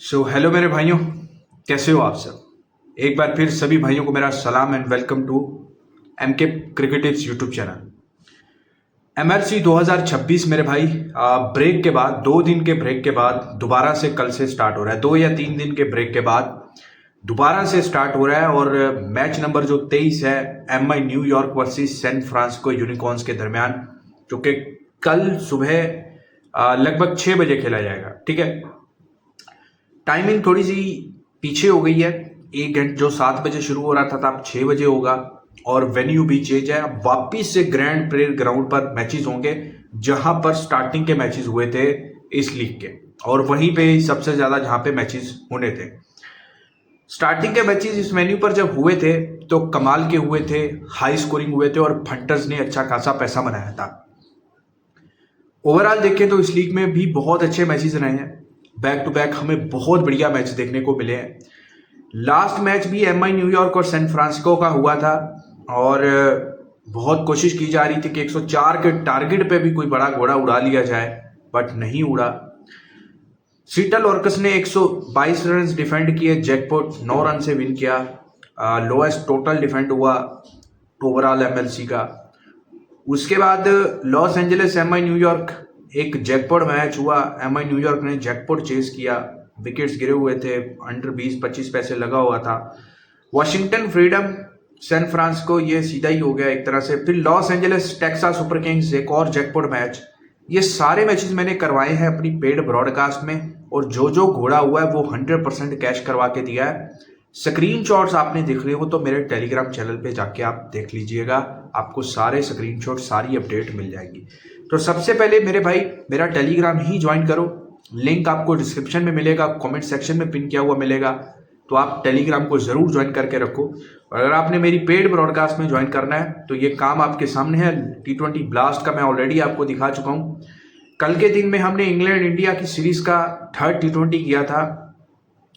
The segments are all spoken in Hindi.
हेलो मेरे भाइयों, कैसे हो आप सब। एक बार फिर सभी भाइयों को मेरा सलाम एंड वेलकम टू एम के क्रिकेटिव्स यूट्यूब चैनल। एमएलसी 2026 मेरे भाई ब्रेक के बाद 2 दिन के ब्रेक के बाद दोबारा से कल से स्टार्ट हो रहा है। 2 या 3 दिन के ब्रेक के बाद दोबारा से स्टार्ट हो रहा है और मैच नंबर जो 23 है M I New York versus San Francisco Unicorns के दरमियान, जो कि कल सुबह लगभग 6 बजे खेला जाएगा। ठीक है, टाइमिंग थोड़ी सी पीछे हो गई है। 1 घंटे जो 7 बजे शुरू हो रहा था अब 6 बजे होगा और वेन्यू भी चेंज है। अब वापिस से ग्रैंड प्रेयर ग्राउंड पर मैचेस होंगे जहां पर स्टार्टिंग के मैचेस हुए थे इस लीग के, और वहीं पे सबसे ज्यादा जहां पे मैचेस होने थे। स्टार्टिंग के मैचेस इस वेन्यू पर जब हुए थे तो कमाल के हुए थे, हाई स्कोरिंग हुए थे और फंटर्स ने अच्छा खासा पैसा बनाया था। ओवरऑल देखें तो इस लीग में भी बहुत अच्छे मैचेस रहे हैं। बैक टू बैक हमें बहुत बढ़िया मैच देखने को मिले हैं। लास्ट मैच भी एम आई न्यूयॉर्क और सैन फ्रांसिस्को का हुआ था और बहुत कोशिश की जा रही थी कि 104 के टारगेट पे भी कोई बड़ा घोड़ा उड़ा लिया जाए, बट नहीं उड़ा। सीटल ऑर्कस ने 122 रन डिफेंड किए, जैकपॉट 9 रन से विन किया। लोएस्ट टोटल डिफेंड हुआ ओवरऑल एमएलसी का। उसके बाद Los Angeles M I New York एक जैकपॉट मैच हुआ। एम आई न्यूयॉर्क ने जैकपॉट चेस किया, विकेट्स गिरे हुए थे, अंडर 20-25 पैसे लगा हुआ था। वाशिंगटन फ्रीडम सैन फ्रांसिस्को ये सीधा ही हो गया एक तरह से। फिर Los Angeles Texas super Kings एक और जैकपॉट मैच। ये सारे मैचेस मैंने करवाए हैं अपनी पेड ब्रॉडकास्ट में और जो जो घोड़ा हुआ है वो 100% कैश करवा के दिया है। स्क्रीनशॉट्स आपने देखने हो तो मेरे टेलीग्राम चैनल पे जाके आप देख लीजिएगा, आपको सारे स्क्रीनशॉट सारी अपडेट मिल जाएगी। तो सबसे पहले मेरे भाई मेरा टेलीग्राम ही ज्वाइन करो, लिंक आपको डिस्क्रिप्शन में मिलेगा, कमेंट सेक्शन में पिन किया हुआ मिलेगा। तो आप टेलीग्राम को जरूर ज्वाइन करके रखो। और अगर आपने मेरी पेड ब्रॉडकास्ट में ज्वाइन करना है तो ये काम आपके सामने है। T20 ब्लास्ट का मैं ऑलरेडी आपको दिखा चुका हूँ। कल के दिन में हमने इंग्लैंड इंडिया की सीरीज का थर्ड T20 किया था।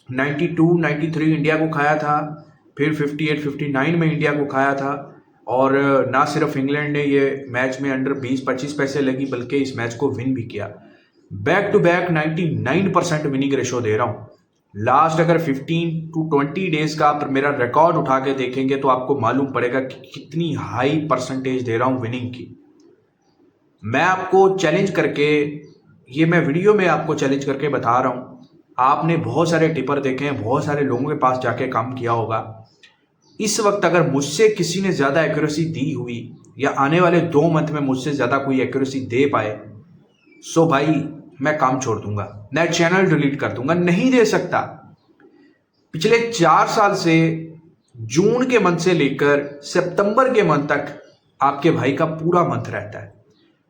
92-93 इंडिया को खाया था, फिर 58-59 में इंडिया को खाया था। और ना सिर्फ इंग्लैंड ने ये मैच में अंडर 20-25 पैसे लगी बल्कि इस मैच को विन भी किया। Back to back 99% winning ratio दे रहा हूँ। लास्ट अगर 15 to 20 डेज का आप मेरा रिकॉर्ड उठा के देखेंगे तो आपको मालूम पड़ेगा कि कितनी हाई परसेंटेज दे रहा हूँ विनिंग की। मैं आपको चैलेंज करके, ये मैं वीडियो में आपको चैलेंज करके बता रहा हूँ। आपने बहुत सारे टिपर देखे हैं, बहुत सारे लोगों के पास जाके काम किया होगा। इस वक्त अगर मुझसे किसी ने ज़्यादा एक्यूरेसी दी हुई या आने वाले 2 मंथ में मुझसे ज़्यादा कोई एक्यूरेसी दे पाए, सो भाई मैं काम छोड़ दूंगा, मैं चैनल डिलीट कर दूंगा। नहीं दे सकता। पिछले 4 साल से जून के मंथ से लेकर सितंबर के मंथ तक आपके भाई का पूरा मंथ रहता है।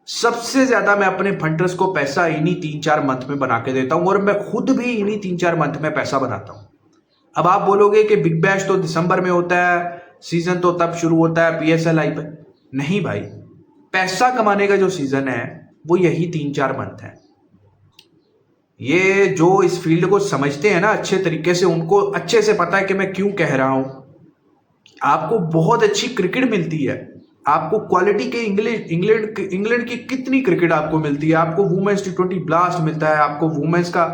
सबसे ज्यादा मैं अपने फंडर्स को पैसा इन्हीं 3-4 मंथ में बना के देता हूं और मैं खुद भी इन्हीं 3-4 मंथ में पैसा बनाता हूं। अब आप बोलोगे कि बिग बैश तो दिसंबर में होता है, सीजन तो तब शुरू होता है PSL आई पे। नहीं भाई, पैसा कमाने का जो सीजन है वो यही 3-4 मंथ है। ये जो इस फील्ड को समझते हैं ना अच्छे तरीके से, उनको अच्छे से पता है कि मैं क्यों कह रहा हूं। आपको बहुत अच्छी क्रिकेट मिलती है, आपको क्वालिटी के इंग्लैंड की कितनी क्रिकेट आपको मिलती है। आपको वुमेन्स T20 ब्लास्ट मिलता है, आपको वुमेन्स का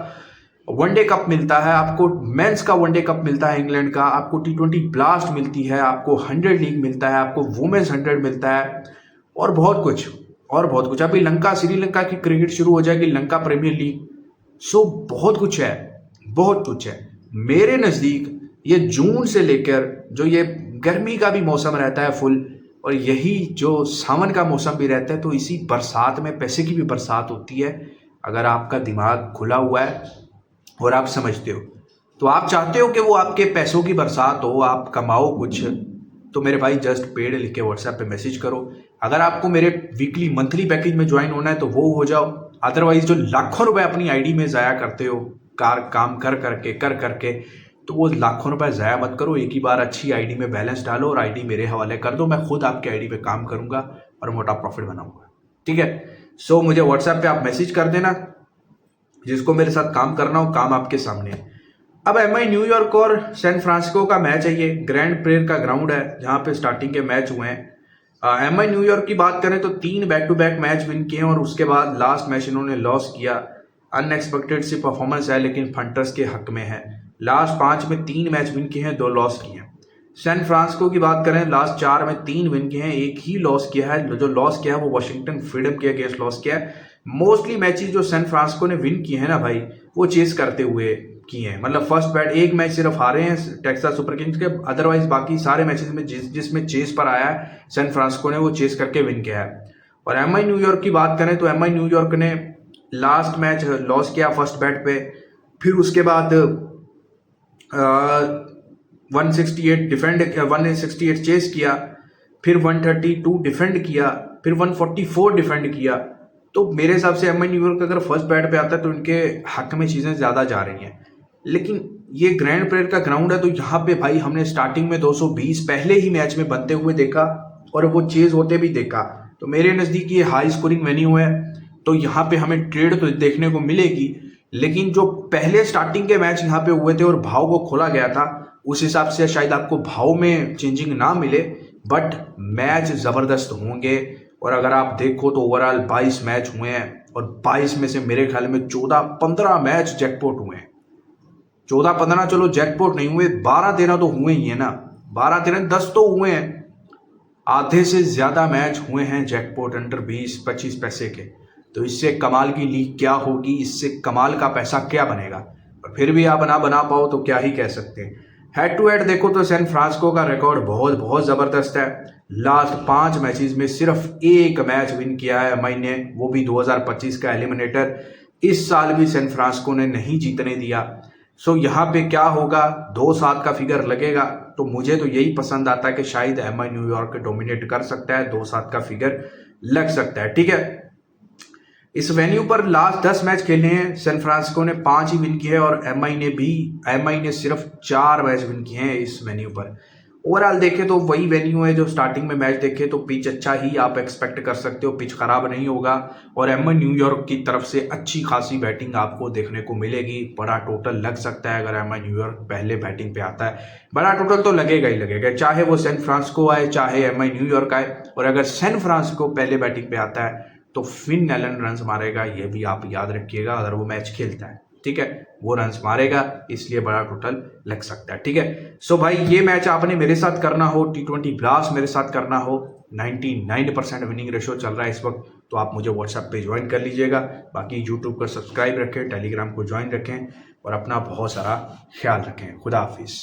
वनडे कप मिलता है, आपको मेंस का वनडे कप मिलता है इंग्लैंड का, आपको T20 ब्लास्ट मिलती है, आपको 100 लीग मिलता है, आपको वुमेन्स 100 मिलता है और बहुत कुछ और बहुत कुछ। अभी श्रीलंका की क्रिकेट शुरू हो जाएगी, लंका प्रीमियर लीग। सो बहुत कुछ है, बहुत कुछ है। मेरे नज़दीक ये जून से लेकर जो ये गर्मी का भी मौसम रहता है फुल, और यही जो सावन का मौसम भी रहता है, तो इसी बरसात में पैसे की भी बरसात होती है अगर आपका दिमाग खुला हुआ है और आप समझते हो। तो आप चाहते हो कि वो आपके पैसों की बरसात हो, आप कमाओ कुछ, तो मेरे भाई जस्ट पेड लिख के व्हाट्सएप पे मैसेज करो। अगर आपको मेरे वीकली मंथली पैकेज में ज्वाइन होना है तो वो हो जाओ। अदरवाइज जो लाखों रुपए अपनी आईडी में ज़ाया करते हो काम कर करके, तो वो लाखों रुपए ज़ाया मत करो। एक ही बार अच्छी आईडी में बैलेंस डालो और आईडी मेरे हवाले कर दो। मैं खुद आपके आईडी पे काम करूंगा और मोटा प्रॉफिट बनाऊंगा। ठीक है, सो मुझे व्हाट्सएप पे आप मैसेज कर देना, जिसको मेरे साथ काम करना हो, काम आपके सामने है। अब एम आई न्यूयॉर्क और सैन फ्रांसिस्को का मैच है। ये ग्रैंड प्रेयर का ग्राउंड है जहाँ पे स्टार्टिंग के मैच हुए हैं। एम आई न्यूयॉर्क की बात करें तो 3 back to back match win किए और उसके बाद लास्ट मैच इन्होंने लॉस किया। अनएक्सपेक्टेड सी परफॉर्मेंस है, लेकिन फंटर्स के हक में है। लास्ट 5 में 3 मैच विन किए हैं, 2 लॉस किए हैं। सैन फ्रांसिस्को की बात करें, लास्ट 4 में 3 विन किए हैं, एक ही लॉस किया है। जो लॉस किया है वो वॉशिंगटन फ्रीडम के अगेंस्ट लॉस किया है। मोस्टली मैचेस जो सैन फ्रांसिस्को ने विन किए हैं ना भाई, वो चेस करते हुए किए हैं। मतलब फर्स्ट बैट एक मैच सिर्फ हारे हैं टेक्सास सुपर किंग्स के, अदरवाइज बाकी सारे मैचेस में जिसमें चेस पर आया है सैन फ्रांसिस्को ने, वो चेस करके विन किया है। और एम आई न्यूयॉर्क की बात करें तो एम आई न्यूयॉर्क ने लास्ट मैच लॉस किया फर्स्ट बैट पे, फिर उसके बाद 168 चेस किया, फिर 132 डिफेंड किया, फिर 144 डिफेंड किया। तो मेरे हिसाब से एम आई न्यूयॉर्क अगर फर्स्ट बैट पे आता है तो इनके हक में चीज़ें ज़्यादा जा रही हैं। लेकिन ये ग्रैंड प्रेयर का ग्राउंड है, तो यहाँ पे भाई हमने स्टार्टिंग में 220 पहले ही मैच में बनते हुए देखा और वो चेज होते भी देखा। तो मेरे नज़दीक ये हाई स्कोरिंग वेन्यू है, तो यहाँ पे हमें ट्रेड तो देखने को मिलेगी। लेकिन जो पहले स्टार्टिंग के मैच यहाँ पे हुए थे और भाव को खोला गया था, उस हिसाब से शायद आपको भाव में चेंजिंग ना मिले, बट मैच ज़बरदस्त होंगे। और अगर आप देखो तो ओवरऑल 22 मैच हुए हैं और 22 में से मेरे ख्याल में 14-15 मैच जैकपॉट हुए हैं। 14-15 चलो जैकपॉट नहीं हुए, 12-13 तो हुए ही है ना, 12-13 10 तो हुए हैं। आधे से ज़्यादा मैच हुए हैं जैकपॉट अंडर 20-25 पैसे के। तो इससे कमाल की लीग क्या होगी, इससे कमाल का पैसा क्या बनेगा। और फिर भी आप ना बना पाओ तो क्या ही कह सकते हैं। हेड टू हेड देखो तो सैन फ्रांसिस्को का रिकॉर्ड बहुत बहुत ज़बरदस्त है। लास्ट 5 मैचेस में सिर्फ एक मैच विन किया है एम आई ने, वो भी 2025 का एलिमिनेटर। इस साल भी सैन फ्रांसिस्को ने नहीं जीतने दिया। सो यहाँ पे क्या होगा, 2-7 का फिगर लगेगा। तो मुझे तो यही पसंद आता है कि शायद एम आई न्यूयॉर्क डोमिनेट कर सकता है, 2-7 का फिगर लग सकता है। ठीक है, इस वेन्यू पर लास्ट 10 मैच खेले हैं, सैन फ्रांसिस्को ने 5 ही विन किए हैं और एम आई ने सिर्फ 4 मैच विन किए हैं इस वेन्यू पर। ओवरऑल देखें तो वही वेन्यू है जो स्टार्टिंग में मैच देखे, तो पिच अच्छा ही आप एक्सपेक्ट कर सकते हो, पिच खराब नहीं होगा। और एम आई न्यूयॉर्क की तरफ से अच्छी खासी बैटिंग आपको देखने को मिलेगी। बड़ा टोटल लग सकता है अगर एम आई न्यूयॉर्क पहले बैटिंग पे आता है। बड़ा टोटल तो लगेगा ही लगेगा, चाहे वो सैन फ्रांसिस्को आए चाहे एम आई न्यूयॉर्क आए। और अगर सैन फ्रांसिस्को पहले बैटिंग पे आता है तो फिन एलन रन्स मारेगा, ये भी आप याद रखिएगा। अगर वो मैच खेलता है, ठीक है, वो रन्स मारेगा, इसलिए बड़ा टोटल लग सकता है। ठीक है, सो भाई ये मैच आपने मेरे साथ करना हो, T20 ब्लास्ट मेरे साथ करना हो, 99% विनिंग रेशो चल रहा है इस वक्त, तो आप मुझे व्हाट्सएप पे ज्वाइन कर लीजिएगा। बाकी यूट्यूब को सब्सक्राइब रखें, टेलीग्राम को ज्वाइन रखें और अपना बहुत सारा ख्याल रखें। खुदा हाफिज़।